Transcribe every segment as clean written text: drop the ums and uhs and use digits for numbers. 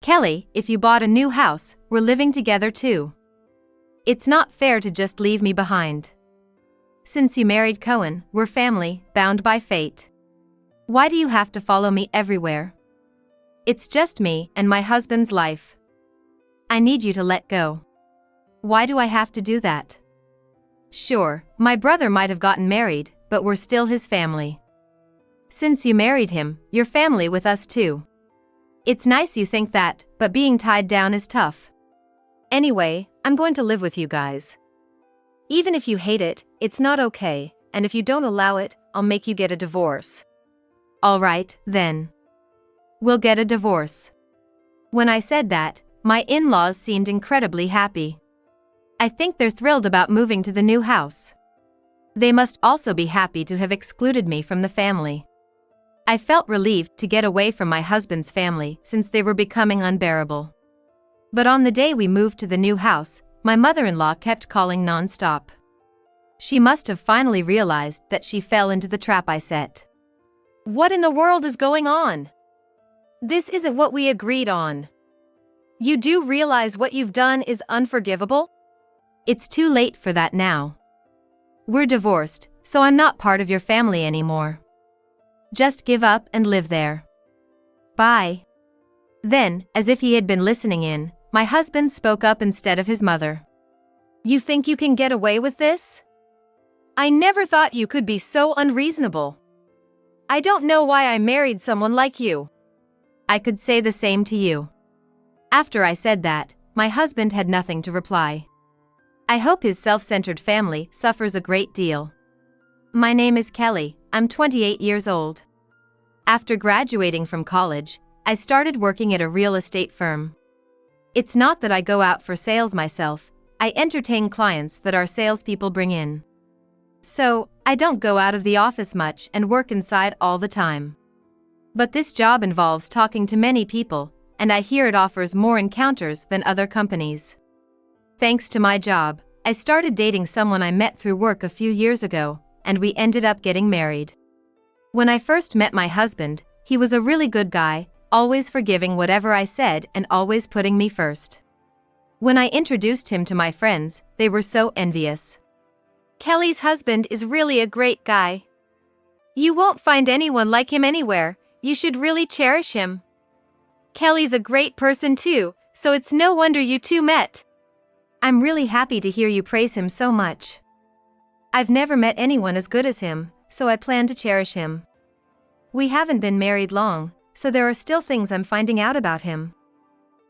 Kelly, if you bought a new house, we're living together too. It's not fair to just leave me behind. Since you married Cohen, we're family, bound by fate. Why do you have to follow me everywhere? It's just me and my husband's life. I need you to let go. Why do I have to do that? Sure, my brother might have gotten married, but we're still his family. Since you married him, you're family with us too. It's nice you think that, but being tied down is tough. Anyway, I'm going to live with you guys. Even if you hate it, it's not okay, and if you don't allow it, I'll make you get a divorce. Alright, then. We'll get a divorce. When I said that, my in-laws seemed incredibly happy. I think they're thrilled about moving to the new house. They must also be happy to have excluded me from the family. I felt relieved to get away from my husband's family since they were becoming unbearable. But on the day we moved to the new house, my mother-in-law kept calling non-stop. She must have finally realized that she fell into the trap I set. What in the world is going on? This isn't what we agreed on. You do realize what you've done is unforgivable? It's too late for that now. We're divorced, so I'm not part of your family anymore. Just give up and live there. Bye. Then, as if he had been listening in, my husband spoke up instead of his mother. You think you can get away with this? I never thought you could be so unreasonable. I don't know why I married someone like you. I could say the same to you. After I said that, my husband had nothing to reply. I hope his self-centered family suffers a great deal. My name is Kelly, I'm 28 years old. After graduating from college, I started working at a real estate firm. It's not that I go out for sales myself, I entertain clients that our salespeople bring in. So, I don't go out of the office much and work inside all the time. But this job involves talking to many people, and I hear it offers more encounters than other companies. Thanks to my job, I started dating someone I met through work a few years ago, and we ended up getting married. When I first met my husband, he was a really good guy, always forgiving whatever I said and always putting me first. When I introduced him to my friends, they were so envious. Kelly's husband is really a great guy. You won't find anyone like him anywhere, you should really cherish him. Kelly's a great person too, so it's no wonder you two met. I'm really happy to hear you praise him so much. I've never met anyone as good as him, so I plan to cherish him. We haven't been married long, so there are still things I'm finding out about him.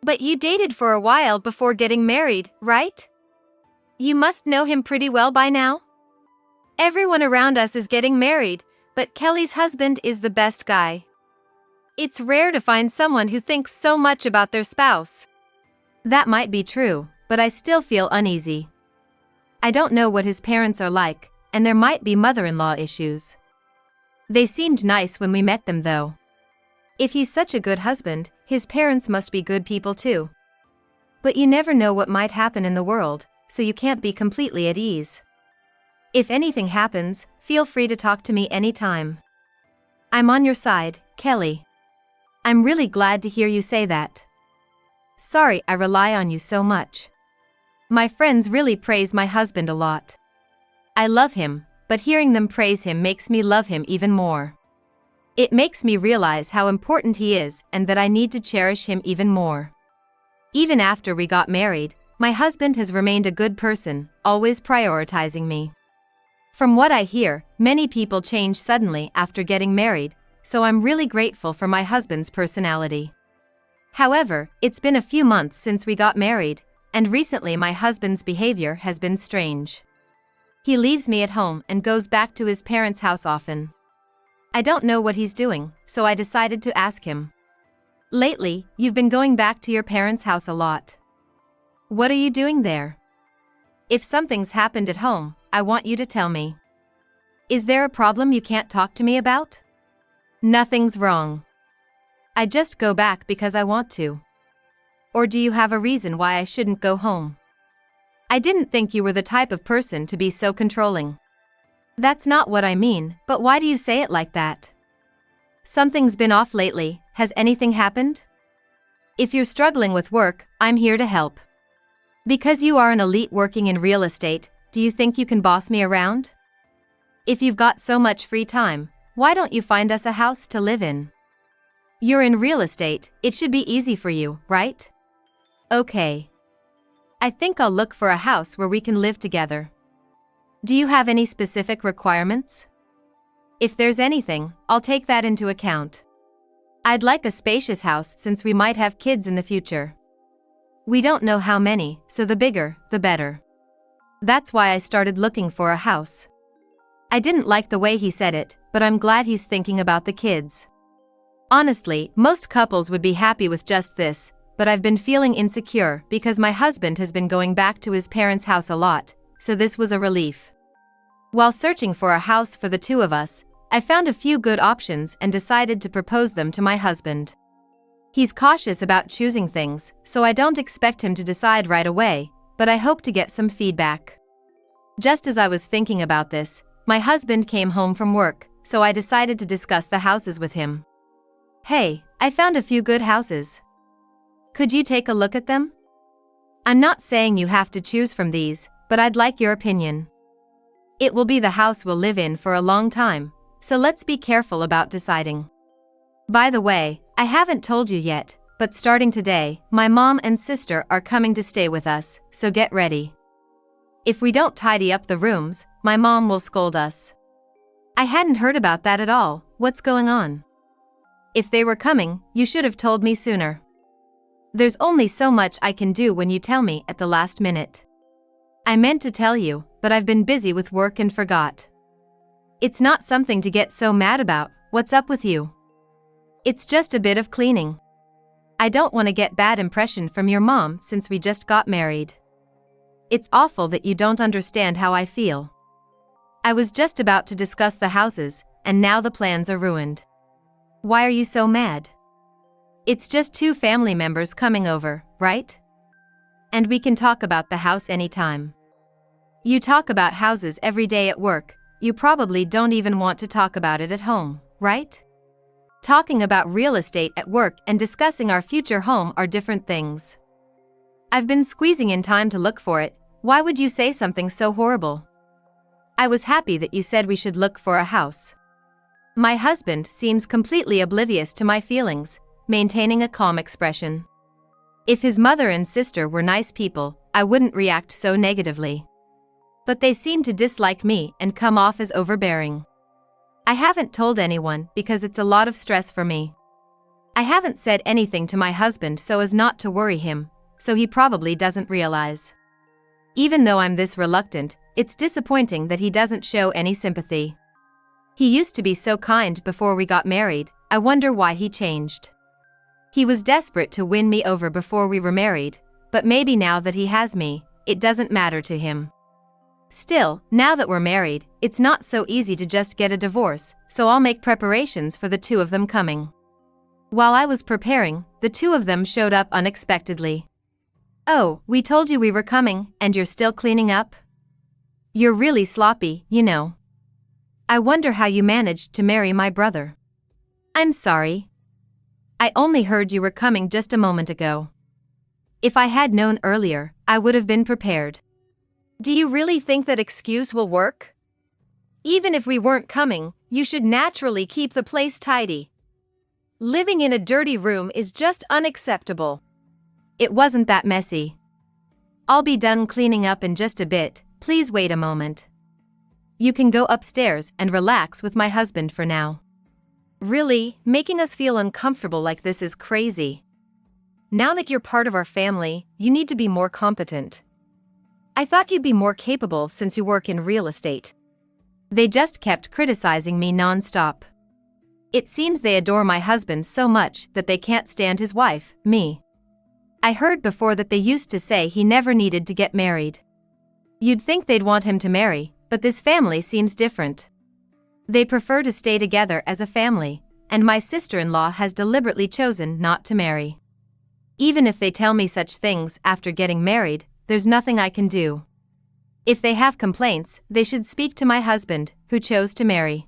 But you dated for a while before getting married, right? You must know him pretty well by now? Everyone around us is getting married, but Kelly's husband is the best guy. It's rare to find someone who thinks so much about their spouse. That might be true, but I still feel uneasy. I don't know what his parents are like, and there might be mother-in-law issues. They seemed nice when we met them though. If he's such a good husband, his parents must be good people too. But you never know what might happen in the world, so you can't be completely at ease. If anything happens, feel free to talk to me anytime. I'm on your side, Kelly. I'm really glad to hear you say that. Sorry I rely on you so much. My friends really praise my husband a lot. I love him, but hearing them praise him makes me love him even more. It makes me realize how important he is and that I need to cherish him even more. Even after we got married, my husband has remained a good person, always prioritizing me. From what I hear, many people change suddenly after getting married, so I'm really grateful for my husband's personality. However, it's been a few months since we got married, and recently my husband's behavior has been strange. He leaves me at home and goes back to his parents' house often. I don't know what he's doing, so I decided to ask him. Lately, you've been going back to your parents' house a lot. What are you doing there? If something's happened at home, I want you to tell me. Is there a problem you can't talk to me about? Nothing's wrong. I just go back because I want to. Or do you have a reason why I shouldn't go home? I didn't think you were the type of person to be so controlling. That's not what I mean, but why do you say it like that? Something's been off lately, has anything happened? If you're struggling with work, I'm here to help. Because you are an elite working in real estate, do you think you can boss me around? If you've got so much free time, why don't you find us a house to live in? You're in real estate, it should be easy for you, right? Okay. I think I'll look for a house where we can live together. Do you have any specific requirements? If there's anything, I'll take that into account. I'd like a spacious house since we might have kids in the future. We don't know how many, so the bigger, the better. That's why I started looking for a house. I didn't like the way he said it, but I'm glad he's thinking about the kids. Honestly, most couples would be happy with just this, but I've been feeling insecure because my husband has been going back to his parents' house a lot, so this was a relief. While searching for a house for the two of us, I found a few good options and decided to propose them to my husband. He's cautious about choosing things, so I don't expect him to decide right away, but I hope to get some feedback. Just as I was thinking about this, my husband came home from work, so I decided to discuss the houses with him. Hey, I found a few good houses. Could you take a look at them? I'm not saying you have to choose from these, but I'd like your opinion. It will be the house we'll live in for a long time, so let's be careful about deciding. By the way, I haven't told you yet, but starting today, my mom and sister are coming to stay with us, so get ready. If we don't tidy up the rooms, my mom will scold us. I hadn't heard about that at all. What's going on? If they were coming, you should have told me sooner. There's only so much I can do when you tell me at the last minute. I meant to tell you, but I've been busy with work and forgot. It's not something to get so mad about. What's up with you? It's just a bit of cleaning. I don't want to get bad impression from your mom since we just got married. It's awful that you don't understand how I feel. I was just about to discuss the houses, and now the plans are ruined. Why are you so mad? It's just two family members coming over, right? And we can talk about the house anytime. You talk about houses every day at work, you probably don't even want to talk about it at home, right? Talking about real estate at work and discussing our future home are different things. I've been squeezing in time to look for it. Why would you say something so horrible? I was happy that you said we should look for a house. My husband seems completely oblivious to my feelings, maintaining a calm expression. If his mother and sister were nice people, I wouldn't react so negatively. But they seem to dislike me and come off as overbearing. I haven't told anyone because it's a lot of stress for me. I haven't said anything to my husband so as not to worry him, so he probably doesn't realize. Even though I'm this reluctant, it's disappointing that he doesn't show any sympathy. He used to be so kind before we got married. I wonder why he changed. He was desperate to win me over before we were married, but maybe now that he has me, it doesn't matter to him. Still, now that we're married, it's not so easy to just get a divorce, so I'll make preparations for the two of them coming. While I was preparing, the two of them showed up unexpectedly. Oh, we told you we were coming, and you're still cleaning up? You're really sloppy, you know. I wonder how you managed to marry my brother. I'm sorry. I only heard you were coming just a moment ago. If I had known earlier, I would have been prepared. Do you really think that excuse will work? Even if we weren't coming, you should naturally keep the place tidy. Living in a dirty room is just unacceptable. It wasn't that messy. I'll be done cleaning up in just a bit, please wait a moment. You can go upstairs and relax with my husband for now. Really, making us feel uncomfortable like this is crazy. Now that you're part of our family, you need to be more competent. I thought you'd be more capable since you work in real estate. They just kept criticizing me non-stop. It seems they adore my husband so much that they can't stand his wife, me. I heard before that they used to say he never needed to get married. You'd think they'd want him to marry, but this family seems different. They prefer to stay together as a family, and my sister-in-law has deliberately chosen not to marry. Even if they tell me such things after getting married, there's nothing I can do. If they have complaints, they should speak to my husband, who chose to marry.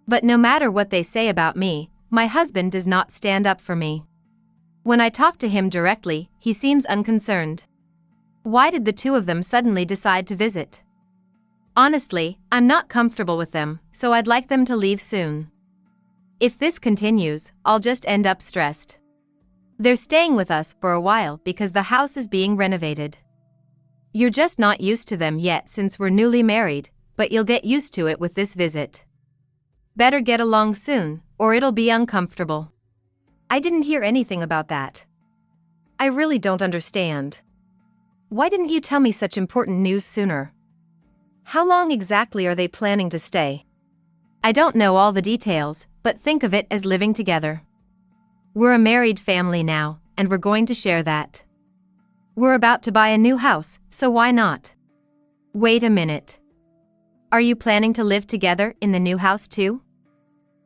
But no matter what they say about me, my husband does not stand up for me. When I talk to him directly, he seems unconcerned. Why did the two of them suddenly decide to visit? Honestly, I'm not comfortable with them, so I'd like them to leave soon. If this continues, I'll just end up stressed. They're staying with us for a while because the house is being renovated. You're just not used to them yet since we're newly married, but you'll get used to it with this visit. Better get along soon, or it'll be uncomfortable. I didn't hear anything about that. I really don't understand. Why didn't you tell me such important news sooner? How long exactly are they planning to stay? I don't know all the details, but think of it as living together. We're a married family now, and we're going to share that. We're about to buy a new house, so why not? Wait a minute. Are you planning to live together in the new house too?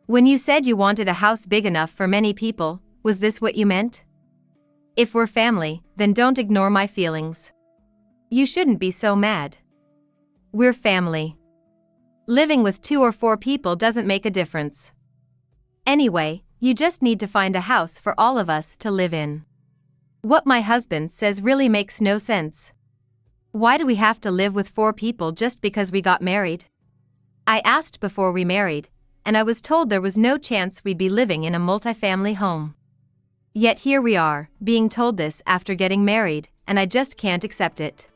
When you said you wanted a house big enough for many people, was this what you meant? If we're family, then don't ignore my feelings. You shouldn't be so mad. We're family. Living with 2 or 4 people doesn't make a difference. Anyway, you just need to find a house for all of us to live in. What my husband says really makes no sense. Why do we have to live with 4 people just because we got married? I asked before we married, and I was told there was no chance we'd be living in a multifamily home. Yet here we are, being told this after getting married, and I just can't accept it.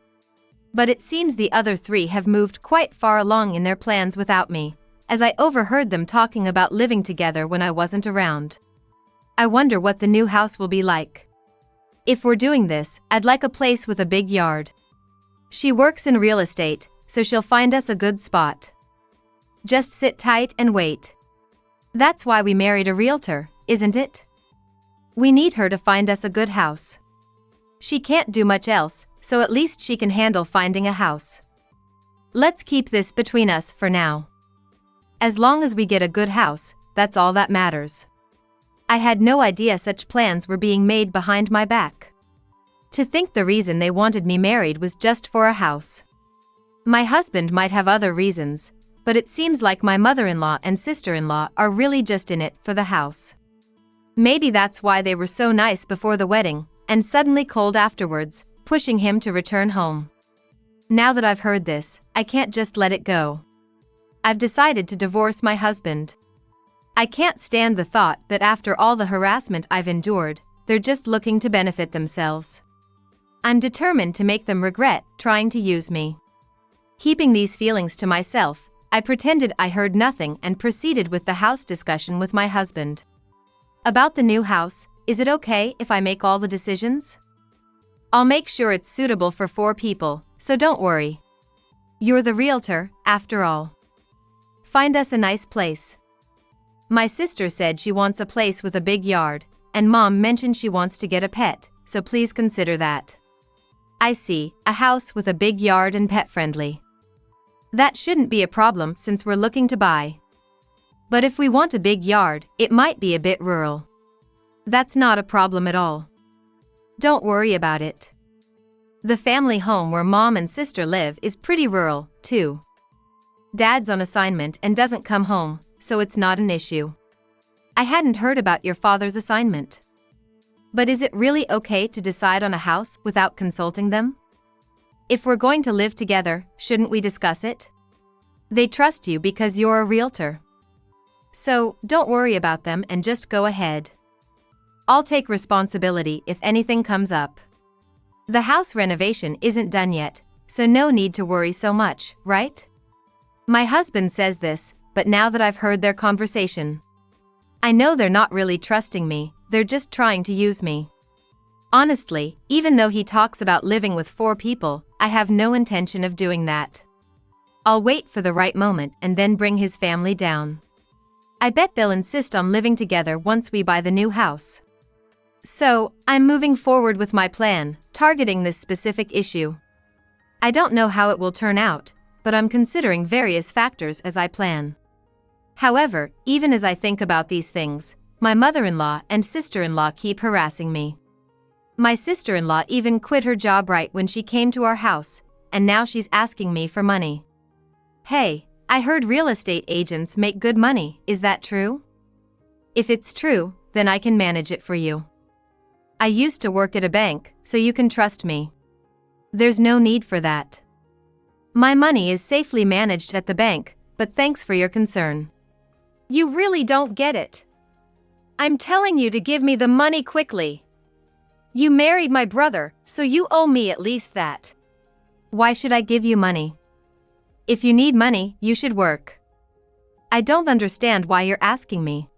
But it seems the other 3 have moved quite far along in their plans without me, as I overheard them talking about living together when I wasn't around. I wonder what the new house will be like. If we're doing this, I'd like a place with a big yard. She works in real estate, so she'll find us a good spot. Just sit tight and wait. That's why we married a realtor, isn't it? We need her to find us a good house. She can't do much else, so at least she can handle finding a house. Let's keep this between us for now. As long as we get a good house, that's all that matters. I had no idea such plans were being made behind my back. To think the reason they wanted me married was just for a house. My husband might have other reasons, but it seems like my mother-in-law and sister-in-law are really just in it for the house. Maybe that's why they were so nice before the wedding, and suddenly cold afterwards, pushing him to return home. Now that I've heard this, I can't just let it go. I've decided to divorce my husband. I can't stand the thought that after all the harassment I've endured, they're just looking to benefit themselves. I'm determined to make them regret trying to use me. Keeping these feelings to myself, I pretended I heard nothing and proceeded with the house discussion with my husband. About the new house, is it okay if I make all the decisions? I'll make sure it's suitable for 4 people, so don't worry. You're the realtor, after all. Find us a nice place. My sister said she wants a place with a big yard, and Mom mentioned she wants to get a pet, so please consider that. I see, a house with a big yard and pet-friendly. That shouldn't be a problem since we're looking to buy. But if we want a big yard, it might be a bit rural. That's not a problem at all. Don't worry about it. The family home where Mom and sister live is pretty rural, too. Dad's on assignment and doesn't come home, so it's not an issue. I hadn't heard about your father's assignment. But is it really okay to decide on a house without consulting them? If we're going to live together, shouldn't we discuss it? They trust you because you're a realtor. So, don't worry about them and just go ahead. I'll take responsibility if anything comes up. The house renovation isn't done yet, so no need to worry so much, right? My husband says this, but now that I've heard their conversation, I know they're not really trusting me, they're just trying to use me. Honestly, even though he talks about living with 4 people, I have no intention of doing that. I'll wait for the right moment and then bring his family down. I bet they'll insist on living together once we buy the new house. So, I'm moving forward with my plan, targeting this specific issue. I don't know how it will turn out, but I'm considering various factors as I plan. However, even as I think about these things, my mother-in-law and sister-in-law keep harassing me. My sister-in-law even quit her job right when she came to our house, and now she's asking me for money. Hey, I heard real estate agents make good money, is that true? If it's true, then I can manage it for you. I used to work at a bank, so you can trust me. There's no need for that. My money is safely managed at the bank, but thanks for your concern. You really don't get it. I'm telling you to give me the money quickly. You married my brother, so you owe me at least that. Why should I give you money? If you need money, you should work. I don't understand why you're asking me.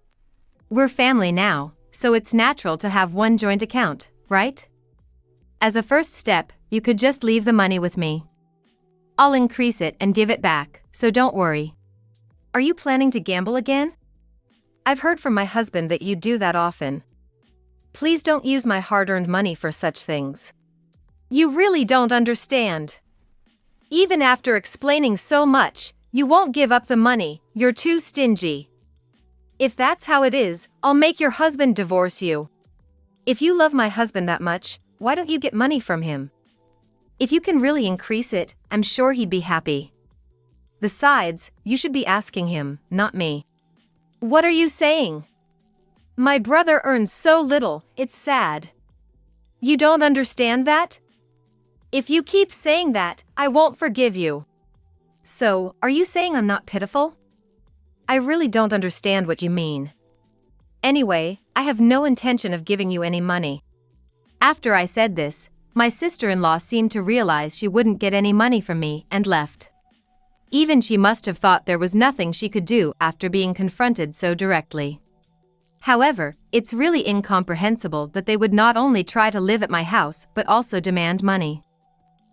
We're family now, so it's natural to have one joint account, right? As a first step, you could just leave the money with me. I'll increase it and give it back, so don't worry. Are you planning to gamble again? I've heard from my husband that you do that often. Please don't use my hard-earned money for such things. You really don't understand. Even after explaining so much, you won't give up the money. You're too stingy. If that's how it is, I'll make your husband divorce you. If you love my husband that much, why don't you get money from him? If you can really increase it, I'm sure he'd be happy. Besides, you should be asking him, not me. What are you saying? My brother earns so little, it's sad. You don't understand that? If you keep saying that, I won't forgive you. So, are you saying I'm not pitiful? I really don't understand what you mean. Anyway, I have no intention of giving you any money. After I said this, my sister-in-law seemed to realize she wouldn't get any money from me and left. Even she must have thought there was nothing she could do after being confronted so directly. However, it's really incomprehensible that they would not only try to live at my house but also demand money.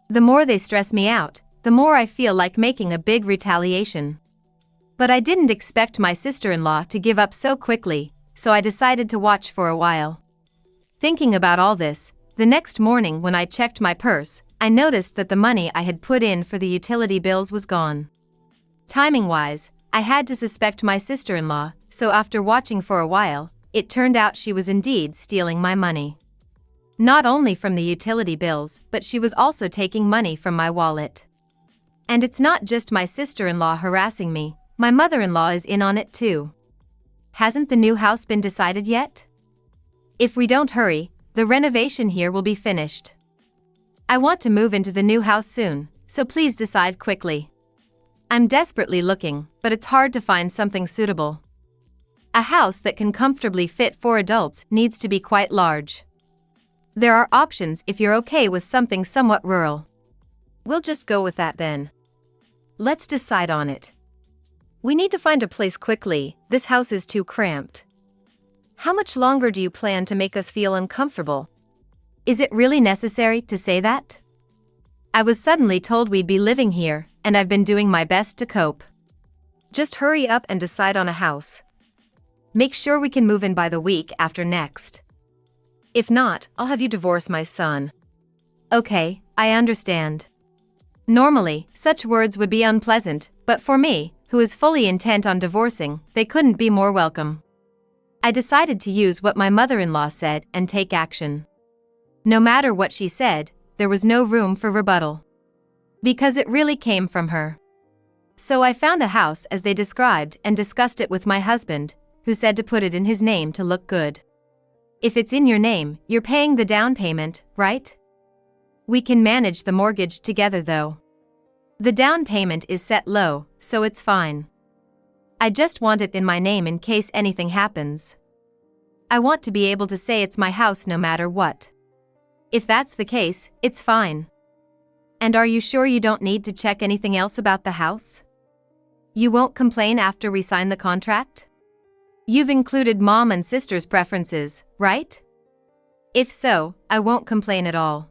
The more they stress me out, the more I feel like making a big retaliation. But I didn't expect my sister-in-law to give up so quickly, so I decided to watch for a while. Thinking about all this, the next morning when I checked my purse, I noticed that the money I had put in for the utility bills was gone. Timing-wise, I had to suspect my sister-in-law, so after watching for a while, it turned out she was indeed stealing my money. Not only from the utility bills, but she was also taking money from my wallet. And it's not just my sister-in-law harassing me, my mother-in-law is in on it too. Hasn't the new house been decided yet? If we don't hurry, the renovation here will be finished. I want to move into the new house soon, so please decide quickly. I'm desperately looking, but it's hard to find something suitable. A house that can comfortably fit 4 adults needs to be quite large. There are options if you're okay with something somewhat rural. We'll just go with that then. Let's decide on it. We need to find a place quickly, this house is too cramped. How much longer do you plan to make us feel uncomfortable? Is it really necessary to say that? I was suddenly told we'd be living here, and I've been doing my best to cope. Just hurry up and decide on a house. Make sure we can move in by the week after next. If not, I'll have you divorce my son. Okay, I understand. Normally, such words would be unpleasant, but for me, who is fully intent on divorcing, they couldn't be more welcome. I decided to use what my mother-in-law said and take action. No matter what she said, there was no room for rebuttal. Because it really came from her. So I found a house as they described and discussed it with my husband, who said to put it in his name to look good. If it's in your name, you're paying the down payment, right? We can manage the mortgage together though. The down payment is set low, so it's fine. I just want it in my name in case anything happens. I want to be able to say it's my house no matter what. If that's the case, it's fine. And are you sure you don't need to check anything else about the house? You won't complain after we sign the contract? You've included mom and sister's preferences, right? If so, I won't complain at all.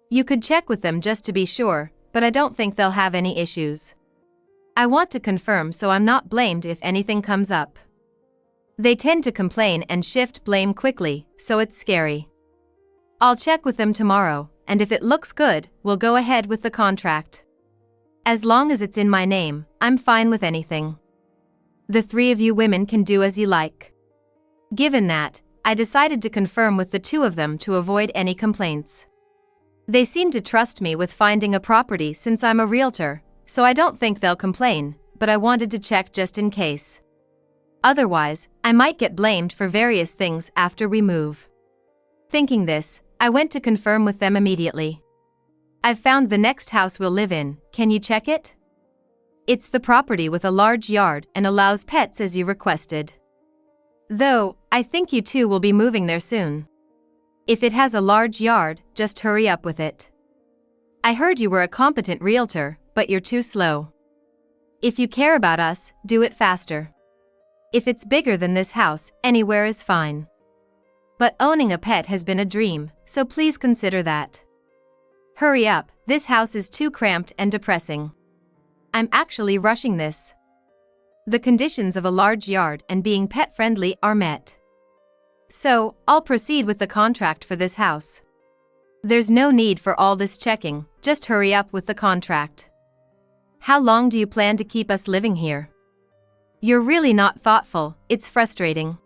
You could check with them just to be sure, but I don't think they'll have any issues. I want to confirm so I'm not blamed if anything comes up. They tend to complain and shift blame quickly, so it's scary. I'll check with them tomorrow, and if it looks good, we'll go ahead with the contract. As long as it's in my name, I'm fine with anything. The 3 of you women can do as you like. Given that, I decided to confirm with the 2 of them to avoid any complaints. They seem to trust me with finding a property since I'm a realtor, so I don't think they'll complain, but I wanted to check just in case. Otherwise, I might get blamed for various things after we move. Thinking this, I went to confirm with them immediately. I've found the next house we'll live in, can you check it? It's the property with a large yard and allows pets as you requested. Though, I think you two will be moving there soon. If it has a large yard, just hurry up with it. I heard you were a competent realtor, but you're too slow. If you care about us, do it faster. If it's bigger than this house, anywhere is fine. But owning a pet has been a dream, so please consider that. Hurry up, this house is too cramped and depressing. I'm actually rushing this. The conditions of a large yard and being pet-friendly are met. So, I'll proceed with the contract for this house. There's no need for all this checking, just hurry up with the contract. How long do you plan to keep us living here? You're really not thoughtful, it's frustrating.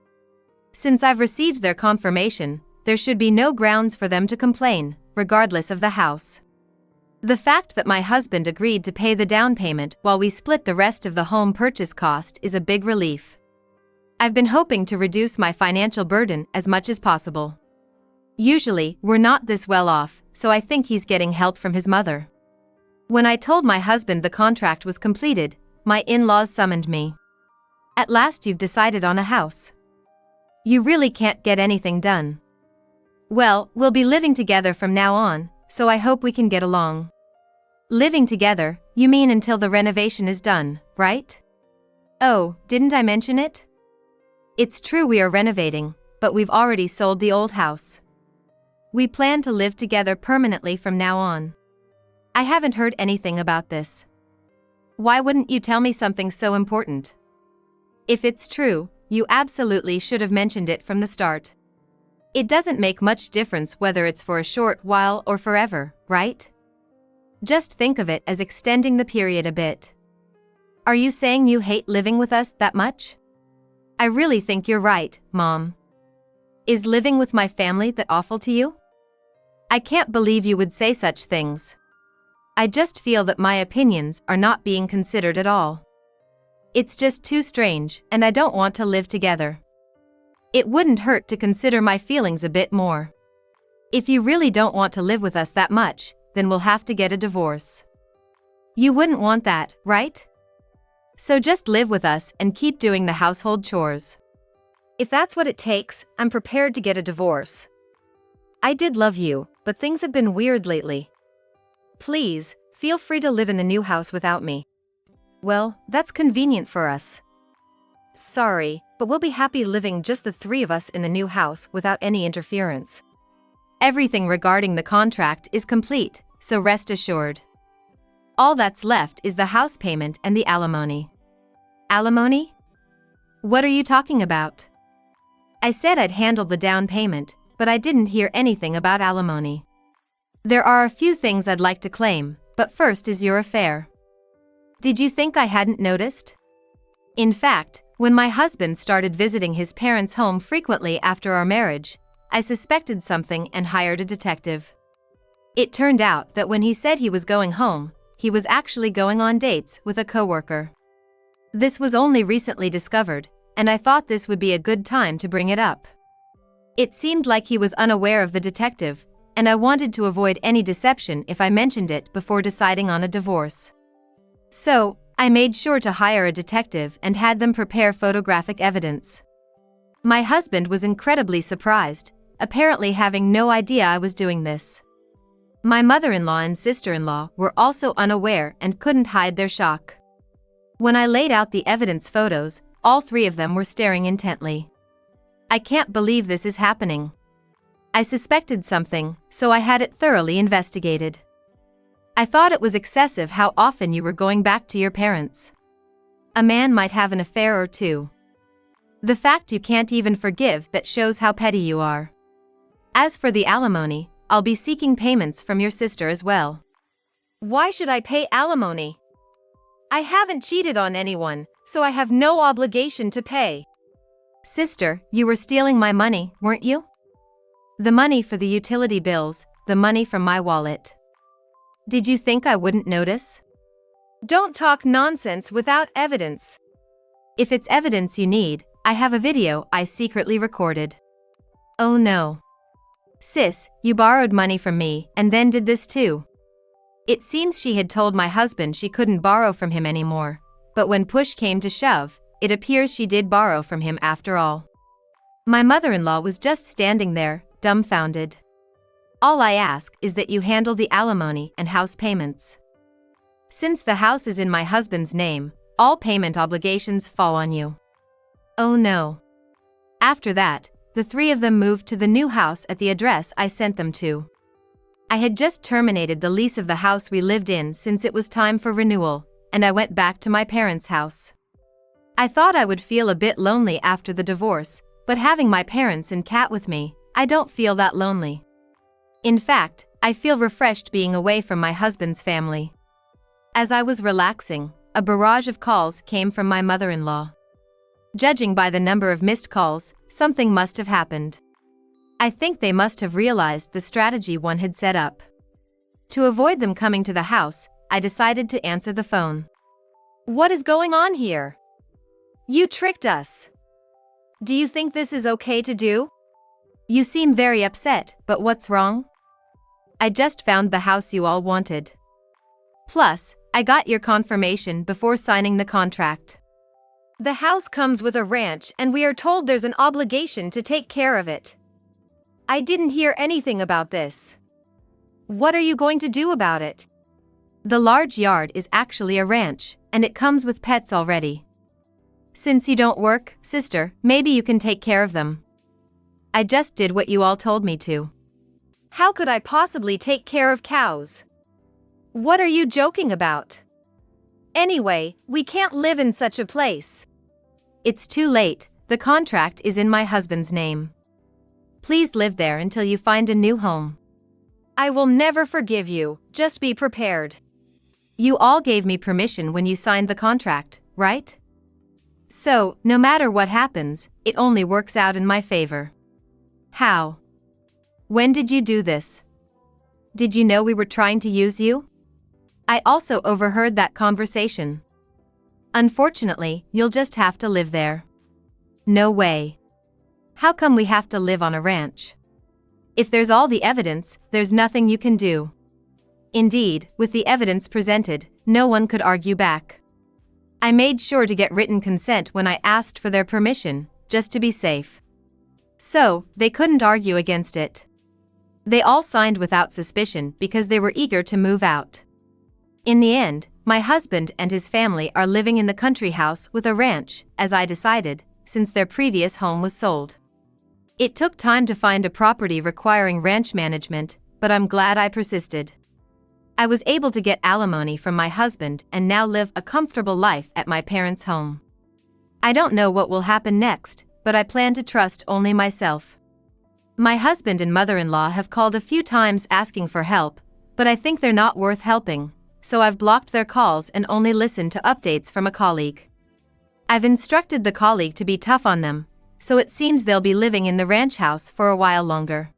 Since I've received their confirmation, there should be no grounds for them to complain, regardless of the house. The fact that my husband agreed to pay the down payment while we split the rest of the home purchase cost is a big relief. I've been hoping to reduce my financial burden as much as possible. Usually, we're not this well off, so I think he's getting help from his mother. When I told my husband the contract was completed, my in-laws summoned me. At last you've decided on a house. You really can't get anything done. Well, we'll be living together from now on, so I hope we can get along. Living together, you mean until the renovation is done, right? Oh, didn't I mention it? It's true we are renovating, but we've already sold the old house. We plan to live together permanently from now on. I haven't heard anything about this. Why wouldn't you tell me something so important? If it's true, you absolutely should have mentioned it from the start. It doesn't make much difference whether it's for a short while or forever, right? Just think of it as extending the period a bit. Are you saying you hate living with us that much? I really think you're right, Mom. Is living with my family that awful to you? I can't believe you would say such things. I just feel that my opinions are not being considered at all. It's just too strange, and I don't want to live together. It wouldn't hurt to consider my feelings a bit more. If you really don't want to live with us that much, then we'll have to get a divorce. You wouldn't want that, right? So just live with us and keep doing the household chores. If that's what it takes, I'm prepared to get a divorce. I did love you, but things have been weird lately. Please, feel free to live in the new house without me. Well, that's convenient for us. Sorry, but we'll be happy living just the three of us in the new house without any interference. Everything regarding the contract is complete, so rest assured. All that's left is the house payment and the alimony. Alimony? What are you talking about? I said I'd handle the down payment, but I didn't hear anything about alimony. There are a few things I'd like to claim, but first is your affair. Did you think I hadn't noticed? In fact, when my husband started visiting his parents' home frequently after our marriage, I suspected something and hired a detective. It turned out that when he said he was going home, he was actually going on dates with a coworker. This was only recently discovered, and I thought this would be a good time to bring it up. It seemed like he was unaware of the detective, and I wanted to avoid any deception if I mentioned it before deciding on a divorce. So, I made sure to hire a detective and had them prepare photographic evidence. My husband was incredibly surprised, apparently having no idea I was doing this. My mother-in-law and sister-in-law were also unaware and couldn't hide their shock. When I laid out the evidence photos, all three of them were staring intently. I can't believe this is happening. I suspected something, so I had it thoroughly investigated. I thought it was excessive how often you were going back to your parents. A man might have an affair or two. The fact you can't even forgive that shows how petty you are. As for the alimony, I'll be seeking payments from your sister as well. Why should I pay alimony? I haven't cheated on anyone, so I have no obligation to pay. Sister, you were stealing my money, weren't you? The money for the utility bills, the money from my wallet. Did you think I wouldn't notice? Don't talk nonsense without evidence. If it's evidence you need, I have a video I secretly recorded. Oh no. Sis, you borrowed money from me and then did this too. It seems she had told my husband she couldn't borrow from him anymore, but when push came to shove, it appears she did borrow from him after all. My mother-in-law was just standing there, dumbfounded. All I ask is that you handle the alimony and house payments. Since the house is in my husband's name, all payment obligations fall on you. Oh no. After that, the three of them moved to the new house at the address I sent them to. I had just terminated the lease of the house we lived in since it was time for renewal, and I went back to my parents' house. I thought I would feel a bit lonely after the divorce, but having my parents and cat with me, I don't feel that lonely. In fact, I feel refreshed being away from my husband's family. As I was relaxing, a barrage of calls came from my mother-in-law. Judging by the number of missed calls, something must have happened. I think they must have realized the strategy one had set up. To avoid them coming to the house, I decided to answer the phone. What is going on here? You tricked us. Do you think this is okay to do? You seem very upset, but what's wrong? I just found the house you all wanted. Plus, I got your confirmation before signing the contract. The house comes with a ranch and we are told there's an obligation to take care of it. I didn't hear anything about this. What are you going to do about it? The large yard is actually a ranch, and it comes with pets already. Since you don't work, sister, maybe you can take care of them. I just did what you all told me to. How could I possibly take care of cows? What are you joking about? Anyway, we can't live in such a place. It's too late, the contract is in my husband's name. Please live there until you find a new home. I will never forgive you, just be prepared. You all gave me permission when you signed the contract, right? So, no matter what happens, it only works out in my favor. How? When did you do this? Did you know we were trying to use you? I also overheard that conversation. Unfortunately, you'll just have to live there. No way. How come we have to live on a ranch? If there's all the evidence, there's nothing you can do. Indeed, with the evidence presented, no one could argue back. I made sure to get written consent when I asked for their permission, just to be safe. So, they couldn't argue against it. They all signed without suspicion because they were eager to move out. In the end, my husband and his family are living in the country house with a ranch, as I decided, since their previous home was sold. It took time to find a property requiring ranch management, but I'm glad I persisted. I was able to get alimony from my husband and now live a comfortable life at my parents' home. I don't know what will happen next, but I plan to trust only myself. My husband and mother-in-law have called a few times asking for help, but I think they're not worth helping, so I've blocked their calls and only listened to updates from a colleague. I've instructed the colleague to be tough on them, so it seems they'll be living in the ranch house for a while longer.